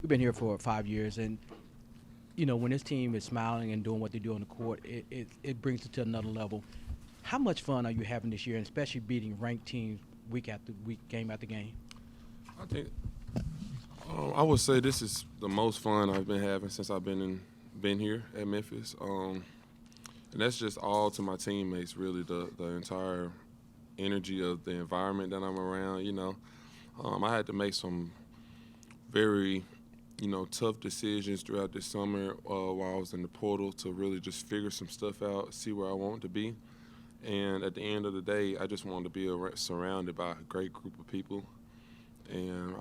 been here for 5 years, and when this team is smiling and doing what they do on the court, it brings it to another level. How much fun are you having this year, and especially beating ranked teams week after week, game after game? I think I would say this is the most fun I've been having since I've been here at Memphis, and that's just all to my teammates. Really, the entire energy of the environment that I'm around. I had to make some very tough decisions throughout the summer while I was in the portal to really just figure some stuff out, see where I want to be. And at the end of the day, I just wanted to be surrounded by a great group of people. And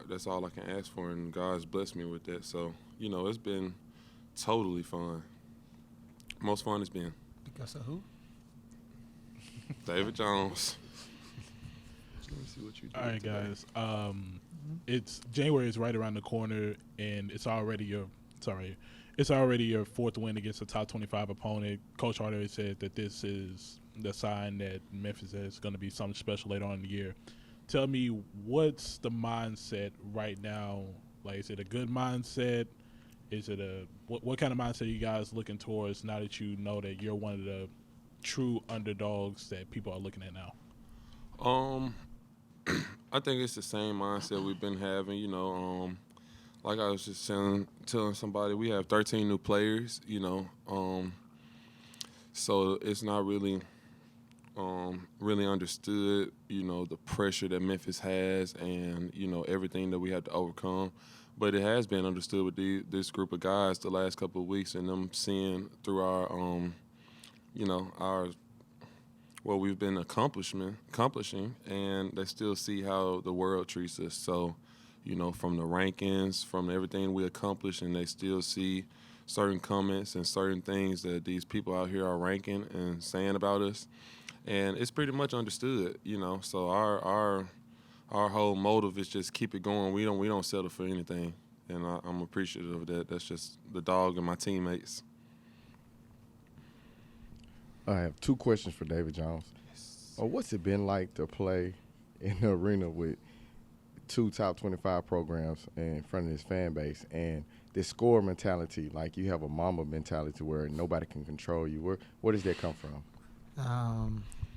that's all I can ask for, and God's blessed me with that. So, it's been totally fun. Most fun it's been. Because of who? David Jones. Let me see what you do. All right, today. guys. It's January is right around the corner, and it's already your fourth win against a top 25 opponent. Coach Harder said that this is the sign that Memphis is going to be something special later on in the year. Tell me, what's the mindset right now? Like, is it a good mindset? Is it what kind of mindset are you guys looking towards now that you know that you're one of the true underdogs that people are looking at now? I think it's the same mindset we've been having. Like I was just telling somebody, we have 13 new players. So it's not really understood. The pressure that Memphis has, and everything that we have to overcome. But it has been understood with this group of guys the last couple of weeks, and them seeing through our what we've been accomplishing, and they still see how the world treats us. So, from the rankings, from everything we accomplish, and they still see certain comments and certain things that these people out here are ranking and saying about us. And it's pretty much understood, So our whole motive is just keep it going. We don't settle for anything, and I'm appreciative of that. That's just the dog and my teammates. I have two questions for David Jones. What's it been like to play in the arena with two top 25 programs in front of this fan base, and this score mentality, like you have a Mamba mentality where nobody can control you? Where does that come from?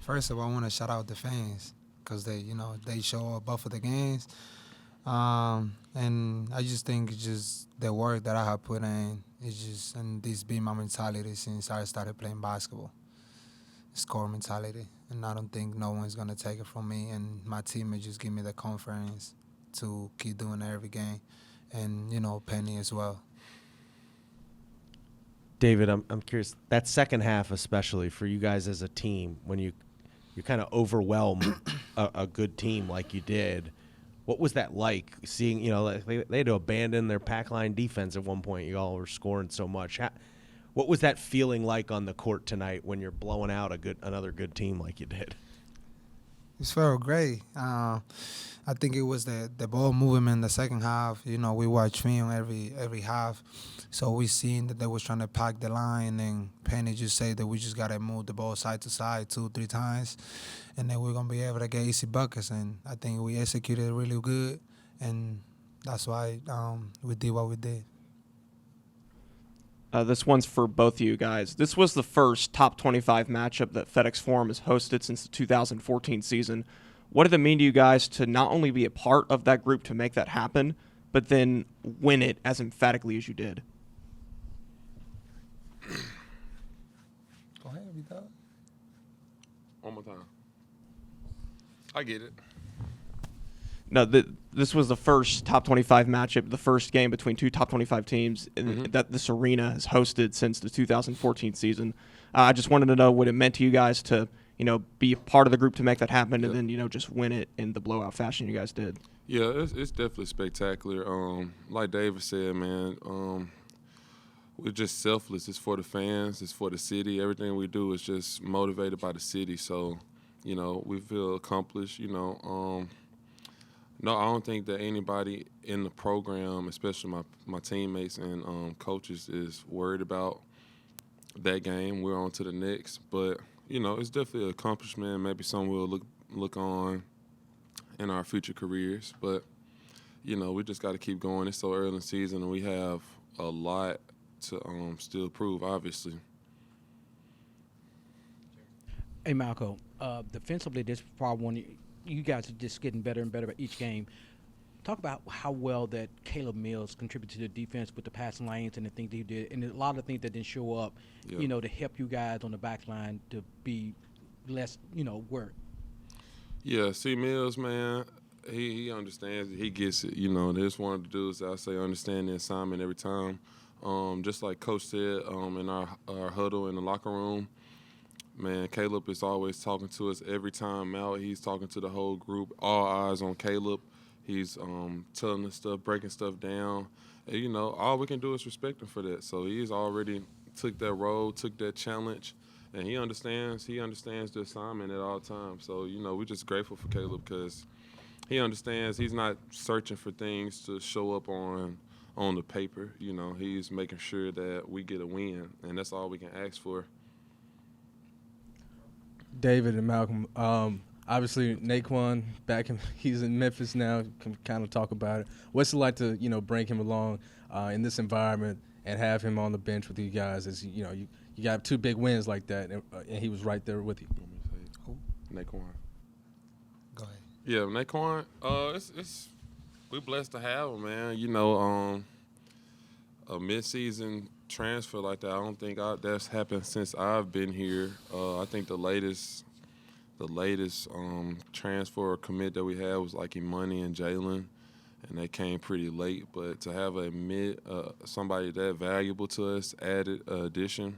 First of all, I want to shout out the fans because they show up both of the games. And I just think it's just the work that I have put in. And this been my mentality since I started playing basketball. Score mentality, and I don't think no one's gonna take it from me. And my teammates just give me the confidence to keep doing it every game, and Penny as well. David, I'm curious, that second half especially for you guys as a team, when you kind of overwhelm a good team like you did. What was that like? Seeing they had to abandon their pack line defense at one point. You all were scoring so much. What was that feeling like on the court tonight when you're blowing out another good team like you did? It felt great. I think it was the ball movement in the second half. We watched film every half, so we seen that they was trying to pack the line, and Penny just said that we just gotta move the ball side to side 2-3 times, and then we're gonna be able to get easy buckets. And I think we executed really good, and that's why we did what we did. This one's for both of you guys. This was the first top 25 matchup that FedEx Forum has hosted since the 2014 season. What did it mean to you guys to not only be a part of that group to make that happen, but then win it as emphatically as you did? Go ahead, we thought. One more time. I get it. No, this was the first top 25 matchup, the first game between two top 25 teams that this arena has hosted since the 2014 season. I just wanted to know what it meant to you guys to, be a part of the group to make that happen, and then, just win it in the blowout fashion you guys did. Yeah, it's definitely spectacular. Like David said, man, we're just selfless. It's for the fans. It's for the city. Everything we do is just motivated by the city. So, we feel accomplished, No, I don't think that anybody in the program, especially my teammates and coaches, is worried about that game. We're on to the next. But, it's definitely an accomplishment. Maybe some we'll look on in our future careers. But, we just got to keep going. It's so early in the season, and we have a lot to still prove, obviously. Hey, Malcolm, defensively, this is probably one you guys are just getting better and better at each game. Talk about how well that Caleb Mills contributed to the defense with the passing lanes and the things that he did, and a lot of the things that didn't show up, Yep. to help you guys on the back line to be less, work. Yeah, see, Mills, man, he understands it. He gets it. There's one of the dudes that I say understand the assignment every time. Just like Coach said in our huddle in the locker room, man, Caleb is always talking to us every time out. He's talking to the whole group, all eyes on Caleb. He's telling us stuff, breaking stuff down. And, all we can do is respect him for that. So he's already took that role, took that challenge, and he understands the assignment at all times. So, we're just grateful for Caleb because he understands he's not searching for things to show up on the paper. He's making sure that we get a win, and that's all we can ask for. David and Malcolm, obviously Naquan he's in Memphis now. Can kind of talk about it. What's it like to bring him along in this environment and have him on the bench with you guys? As you got two big wins like that, and he was right there with you. Naquan. Go ahead. Yeah, Naquan. We're blessed to have him, man. A midseason transfer like that, I don't think that's happened since I've been here. I think the latest transfer or commit that we had was like Imani and Jalen, and they came pretty late. But to have somebody that valuable to us added addition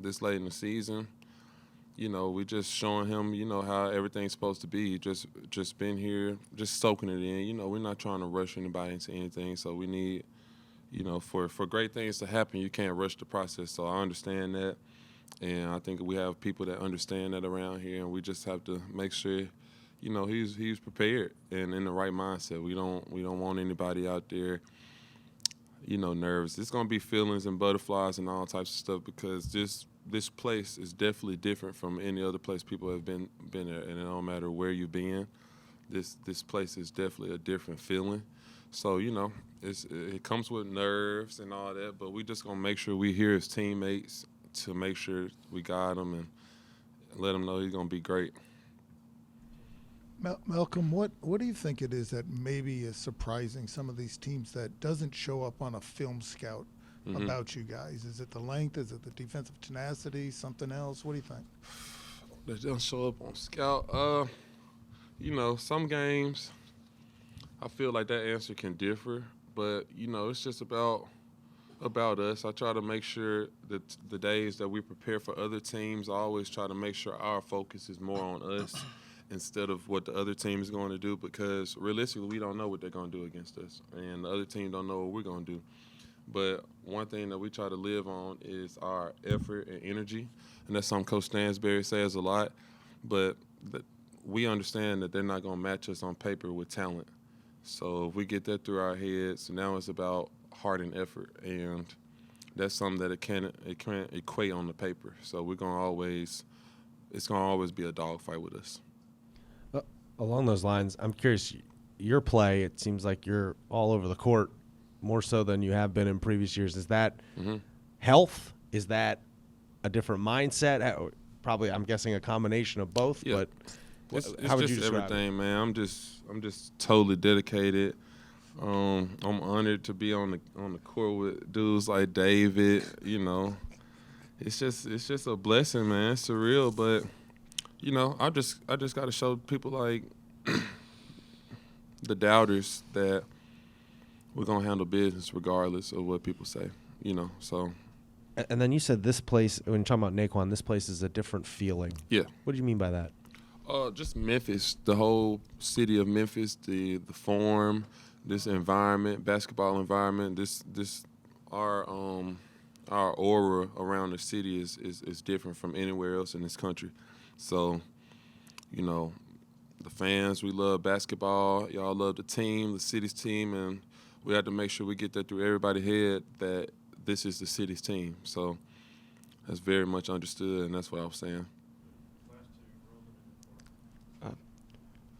this late in the season, we just showing him, how everything's supposed to be. Just been here, just soaking it in. We're not trying to rush anybody into anything, so we need. For great things to happen, you can't rush the process. So I understand that, and I think we have people that understand that around here, and we just have to make sure, he's prepared and in the right mindset. We don't want anybody out there, nervous. It's gonna be feelings and butterflies and all types of stuff because this place is definitely different from any other place people have been there, and it don't matter where you've been. This place is definitely a different feeling. So, it comes with nerves and all that, but we just going to make sure we hear his teammates to make sure we guide him and let him know he's going to be great. Malcolm, what do you think it is that maybe is surprising some of these teams that doesn't show up on a film scout about you guys? Is it the length? Is it the defensive tenacity? Something else? What do you think? That don't show up on scout. Some games – I feel like that answer can differ, but it's just about us. I try to make sure that the days that we prepare for other teams, I always try to make sure our focus is more on us instead of what the other team is going to do, because realistically we don't know what they're going to do against us, and the other team don't know what we're going to do. But one thing that we try to live on is our effort and energy, and that's something Coach Stansberry says a lot, but we understand that they're not going to match us on paper with talent. So if we get that through our heads, now it's about heart and effort, and that's something that it can't equate on the paper. So it's gonna always be a dogfight with us. Along those lines, I'm curious, your play, it seems like you're all over the court more so than you have been in previous years. Is that health? Is that a different mindset? Probably, I'm guessing, a combination of both. Yeah. But It's how would you just describe everything, man. I'm just totally dedicated. I'm honored to be on the court with dudes like David. It's just a blessing, man. It's surreal, but I just got to show people like the doubters that we're gonna handle business regardless of what people say. So. And then you said this place, when you're talking about Naquan, this place is a different feeling. Yeah. What do you mean by that? Just Memphis, the whole city of Memphis, the Forum, this environment, basketball environment, our aura around the city is different from anywhere else in this country. So, the fans, we love basketball. Y'all love the team, the city's team, and we have to make sure we get that through everybody's head that this is the city's team. So that's very much understood, and that's what I was saying.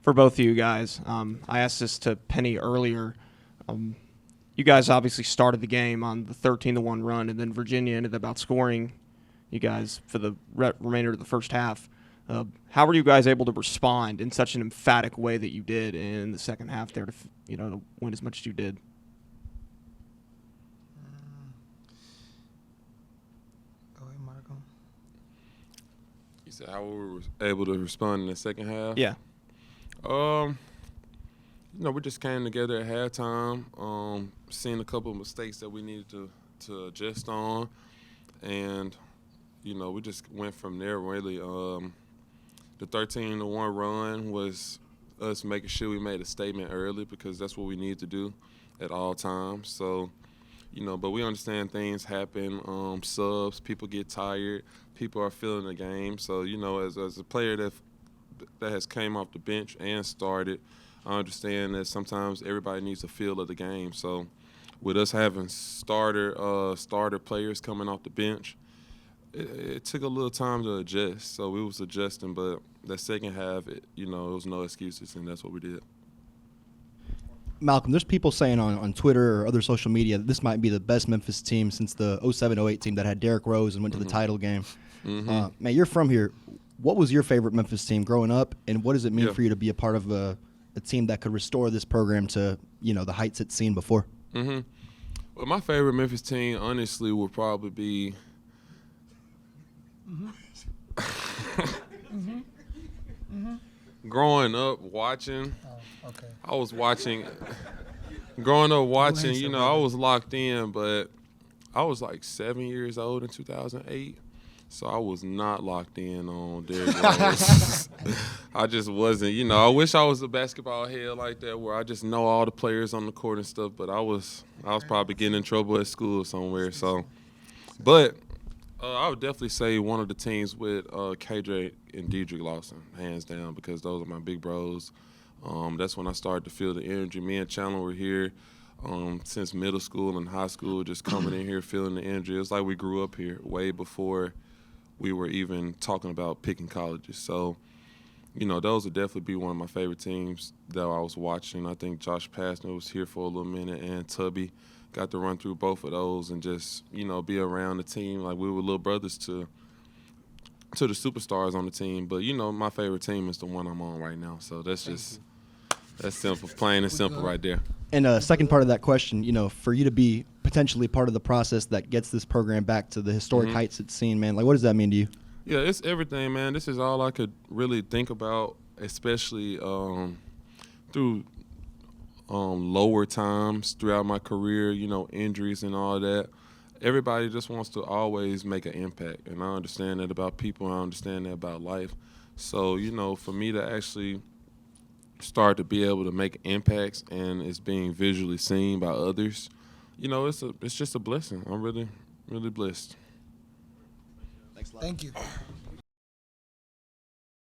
for both of you guys. I asked this to Penny earlier. You guys obviously started the game on the 13-1 run, and then Virginia ended up outscoring you guys for the remainder of the first half. How were you guys able to respond in such an emphatic way that you did in the second half there to to win as much as you did? Go ahead, Marco. You said how we were able to respond in the second half? Yeah. We just came together at halftime, seen a couple of mistakes that we needed to adjust on, and we just went from there. Really, the 13-1 run was us making sure we made a statement early because that's what we need to do at all times. So, but we understand things happen. Subs, people get tired, people are feeling the game. So, as a player that has came off the bench and started, I understand that sometimes everybody needs a feel of the game. So, with us having starter players coming off the bench, it took a little time to adjust. So we was adjusting, but that second half, it was no excuses, and that's what we did. Malcolm, there's people saying on Twitter or other social media that this might be the best Memphis team since the 07-08 team that had Derrick Rose and went to the title game. Man, you're from here. What was your favorite Memphis team growing up, and what does it mean for you to be a part of a team that could restore this program to the heights it's seen before? Well, my favorite Memphis team, honestly, would probably be growing up watching. Okay. I was watching. Growing up watching, I was locked in, but I was like 7 years old in 2008. So I was not locked in on Derrick Rose. I just wasn't. I wish I was a basketball head like that where I just know all the players on the court and stuff, but I was probably getting in trouble at school somewhere. So, but I would definitely say one of the teams with KJ and Dandridge Lawson, hands down, because those are my big bros. That's when I started to feel the energy. Me and Chandler were here since middle school and high school, just coming in here, feeling the energy. It's like we grew up here way before we were even talking about picking colleges. So, those would definitely be one of my favorite teams that I was watching. I think Josh Pastner was here for a little minute, and Tubby got to run through both of those and just, be around the team like we were little brothers to the superstars on the team. But, my favorite team is the one I'm on right now. So that's simple, plain and simple right there. And second part of that question, for you to be potentially part of the process that gets this program back to the historic heights it's seen, man, like what does that mean to you? Yeah, it's everything, man. This is all I could really think about, especially through lower times throughout my career, injuries and all that. Everybody just wants to always make an impact, and I understand that about people, and I understand that about life. So, for me to actually start to be able to make impacts and it's being visually seen by others, it's just a blessing. I'm really, really blessed. Thank you.